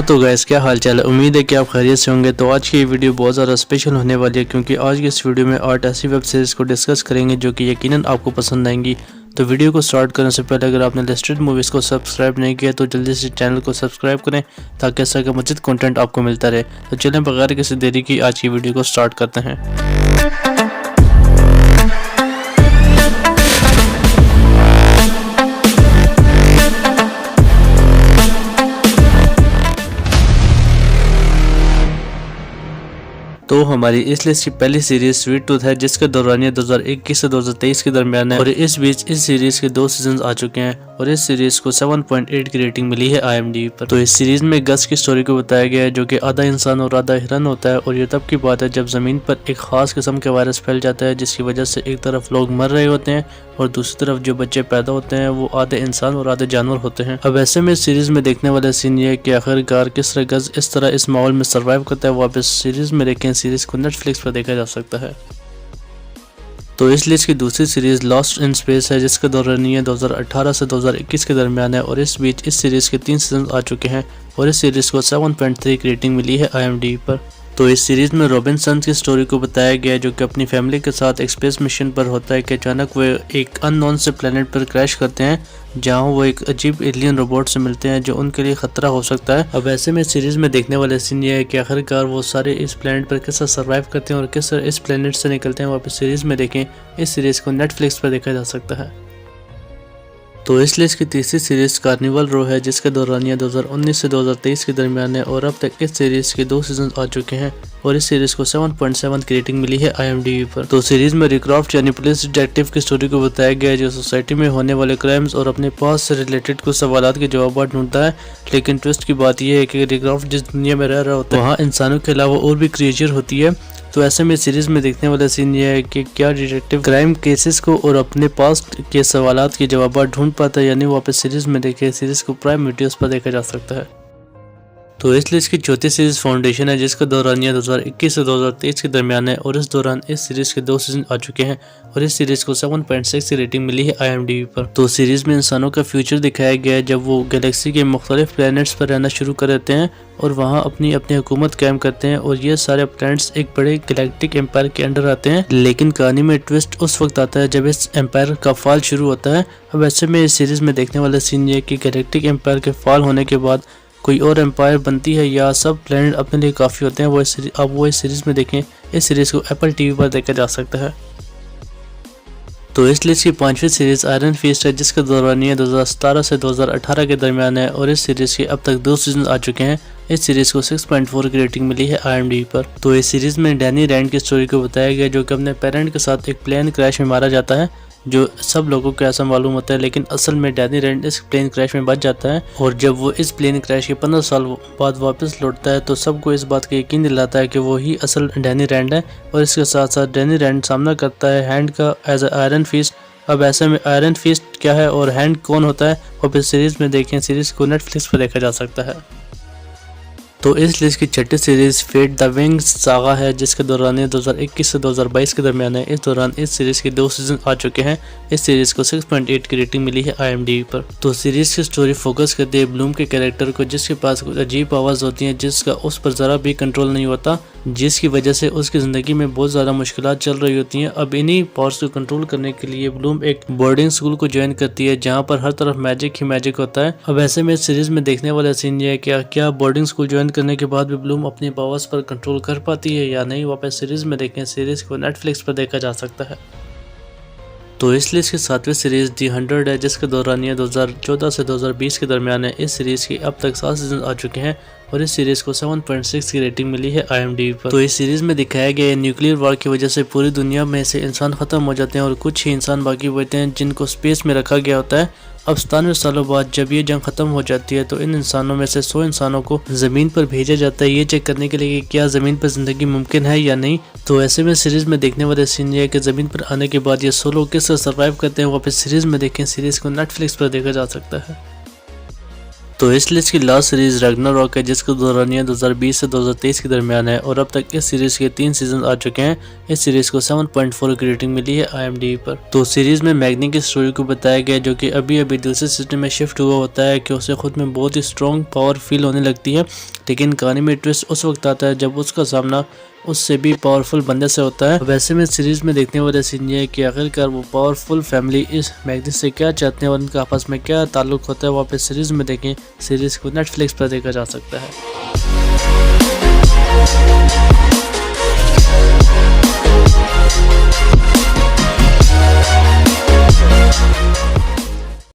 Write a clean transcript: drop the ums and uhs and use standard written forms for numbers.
हाँ तो गाइस, क्या हाल चाल है। उम्मीद है कि आप खैरियत से होंगे। तो आज की ये वीडियो बहुत ज़्यादा स्पेशल होने वाली है, क्योंकि आज की इस वीडियो में 8 ऐसी वेब सीरीज़ को डिस्कस करेंगे जो कि यकीनन आपको पसंद आएंगी। तो वीडियो को स्टार्ट करने से पहले अगर आपने लिस्टेड मूवीज़ को सब्सक्राइब नहीं किया तो जल्दी से चैनल को सब्सक्राइब करें, ताकि ऐसा का मज़ीद कंटेंट आपको मिलता रहे। तो चलें बगैर किसी देरी की आज की वीडियो को स्टार्ट करते हैं। तो हमारी इस लिस्ट की पहली सीरीज स्वीट टूथ है, जिसका दौरानिया 2021 से 2023 के दरमियान है और इस बीच इस सीरीज के 2 सीजन आ चुके हैं और इस सीरीज को 7.8 की रेटिंग मिली है IMDb पर। तो इस सीरीज में गस की स्टोरी को बताया गया है, जो कि आधा इंसान और आधा हिरन होता है। और ये तब की बात है जब जमीन पर एक खास किस्म का वायरस फैल जाता है, जिसकी वजह से एक तरफ लोग मर रहे होते हैं और दूसरी तरफ जो बच्चे पैदा होते हैं वो आधे इंसान और आधे जानवर होते हैं। अब ऐसे में सीरीज में देखने वाला सीन ये है कि आखिरकार किस तरह गज इस तरह इस माहौल में सर्वाइव करता है। वापस सीरीज में देखें, सीरीज को नेटफ्लिक्स पर देखा जा सकता है। तो इस लिस्ट की दूसरी सीरीज लॉस्ट इन स्पेस है, जिसका दौरानिया 2018 से 2021 के दरमियान है और इस बीच इस सीरीज के 3 सीजन आ चुके हैं और इस सीरीज को 7.3 की रेटिंग मिली है IMDb पर। तो इस सीरीज में रॉबिनसन की स्टोरी को बताया गया है, जो कि अपनी फैमिली के साथ एक स्पेस मिशन पर होता है कि अचानक वे एक अननोन से प्लेनेट पर क्रैश करते हैं, जहां वो एक अजीब एलियन रोबोट से मिलते हैं जो उनके लिए खतरा हो सकता है। अब ऐसे में सीरीज में देखने वाले सीन ये है कि आखिरकार वो सारे इस प्लेनेट पर किस तरह सर्वाइव करते हैं और किस तरह इस प्लेनेट से निकलते हैं। वापस सीरीज में देखें, इस सीरीज को नेटफ्लिक्स पर देखा जा सकता है। तो इस लिस्ट की तीसरी सीरीज कार्निवल रो है, जिसका दौरानिया 2019 से 2023 के दरमियान है और अब तक इस सीरीज के 2 सीजन आ चुके हैं और इस सीरीज को 7.7 की रेटिंग मिली है IMDb पर। तो सीरीज में रिक्रॉफ्ट यानी पुलिस डिटेक्टिव की स्टोरी को बताया गया है, जो सोसाइटी में होने वाले क्राइम्स और अपने पास से रिलेटेड कुछ सवालात के जवाब ढूंढता है। लेकिन ट्विस्ट की बात यह है कि रिक्रॉफ्ट जिस दुनिया में रह रहा होता है वहाँ इंसानों के अलावा और भी क्रिएचर होती है। तो ऐसे में सीरीज में देखने वाला सीन यह है कि क्या डिटेक्टिव क्राइम केसेस को और अपने पास्ट के सवालात के जवाब ढूंढ पाता है, यानी वापस सीरीज में देखे। सीरीज को प्राइम वीडियोस पर देखा जा सकता है। तो इस लिस्ट की चौथी सीरीज फाउंडेशन है, जिसका दौरानिया 2021 से 2023 के दरमियान है और इस दौरान इस सीरीज के 2 सीजन आ चुके हैं और इस सीरीज को 7.6 की रेटिंग मिली है IMDb पर। तो सीरीज में इंसानों का फ्यूचर दिखाया गया है, जब वो गैलेक्सी के मुख्तलिफ प्लैनेट्स पर रहना शुरू कर देते हैं और वहाँ अपनी अपनी हुकूमत कायम करते हैं और ये सारे प्लैनेट्स एक बड़े गैलेक्टिक एम्पायर के अंडर आते हैं। लेकिन कहानी में ट्विस्ट उस वक्त आता है जब इस एम्पायर का फॉल शुरू होता है। अब ऐसे में इस सीरीज में देखने वाला सीन ये कि गैलेक्टिक एम्पायर के फॉल होने के बाद कोई और एम्पायर बनती है या सब प्लैनेट अपने लिए काफ़ी होते हैं। वो इस सीरीज़ में देखें। इस सीरीज़ को Apple TV पर देखा जा सकता है। तो इस लिस्ट की 5वीं सीरीज़ आयरन फिस्ट है, जिसका दौरानिया 2017 से 2018 के दरमियान है और इस सीरीज़ के अब तक 2 सीजन आ चुके हैं। इस सीरीज़ को 6.4 की रेटिंग मिली है IMDb पर। तो इस सीरीज़ में डैनी रैंड की स्टोरी को बताया गया, जो कि अपने पेरेंट के साथ एक प्लेन क्रैश में मारा जाता है, जो सब लोगों को ऐसा मालूम होता है। लेकिन असल में डैनी रैंड इस प्लेन क्रैश में बच जाता है और जब वो इस प्लेन क्रैश के 15 साल बाद वापस लौटता है तो सबको इस बात का यकीन दिलाता है कि वो ही असल डैनी रैंड है। और इसके साथ साथ डैनी रैंड सामना करता है हैंड का एज आयरन फिस्ट। अब ऐसे में आयरन फिस्ट क्या है और हैंड कौन होता है, और फिर सीरीज में देखें। सीरीज को नेटफ्लिक्स पर देखा जा सकता है। तो इस लिस्ट की छठी series fate the wings saga है, जिसके दौरान 2021 से 2022 के दरमियान है। इस दौरान इस सीरीज के 2 सीजन आ चुके हैं। इस सीरीज को 6.8 की रेटिंग मिली है IMDb पर। तो सीरीज की स्टोरी फोकस करती है ब्लूम के कैरेक्टर को, जिसके पास कुछ अजीब आवाज़ होती है जिसका उस पर ज़रा भी कंट्रोल नहीं होता, जिसकी वजह से उसकी ज़िंदगी में बहुत ज़्यादा मुश्किलात चल रही होती हैं। अब इन्हीं पावर्स को कंट्रोल करने के लिए ब्लूम एक बोर्डिंग स्कूल को ज्वाइन करती है, जहाँ पर हर तरफ मैजिक ही मैजिक होता है। अब ऐसे में सीरीज में देखने वाला सीन ये है कि क्या बोर्डिंग स्कूल ज्वाइन करने के बाद भी ब्लूम अपनी पावर्स पर कंट्रोल कर पाती है या नहीं। वापस सीरीज में देखें। सीरीज को नेटफ्लिक्स पर देखा जा सकता है। तो इस लिस्ट की 7वीं सीरीज दी 100 है, जिसका दौरानिया 2014 से 2020 के दरमियान है। इस सीरीज के अब तक 7 सीजन आ चुके हैं और इस सीरीज को 7.6 की रेटिंग मिली है IMDb पर। तो इस सीरीज में दिखाया गया है न्यूक्लियर वॉर की वजह से पूरी दुनिया में से इंसान खत्म हो जाते हैं और कुछ ही इंसान बाकी बचते हैं, जिनको स्पेस में रखा गया होता है। अब 97 सालों बाद जब ये जंग खत्म हो जाती है तो इन इंसानों में से 100 इंसानों को जमीन पर भेजा जाता है, ये चेक करने के लिए कि क्या जमीन पर जिंदगी मुमकिन है या नहीं। तो ऐसे में सीरीज में देखने वाले सीन ये है कि जमीन पर आने के बाद ये 100 लोग किस तरह सर्वाइव करते हैं। वापस सीरीज में देखें। सीरीज को नेटफ्लिक्स पर देखा जा सकता है। तो इस लिस्ट की लास्ट सीरीज रैग्नारॉक है जिसका दौरानिया 2020 से 2023 के दरमियान है और अब तक इस सीरीज के 3 सीजन आ चुके हैं। इस सीरीज को 7.4 की रेटिंग मिली है IMDb पर। तो सीरीज में मैग्नी की स्टोरी को बताया गया जो कि अभी अभी दिलसे सिस्टम में शिफ्ट हुआ होता है कि उसे खुद में बहुत ही स्ट्रॉन्ग पावर फील होने लगती है, लेकिन कहानी में ट्विस्ट उस वक्त आता है जब उसका सामना उससे भी पावरफुल बंदे से होता है। वैसे में सीरीज में देखने वाला सीन ये है कि आखिरकार वो पावरफुल फैमिली इस मैग्नी से क्या चाहते हैं और उनका आपस में क्या ताल्लुक होता है, वो आप इस सीरीज में देखें। सीरीज को नेटफ्लिक्स पर देखा जा सकता है।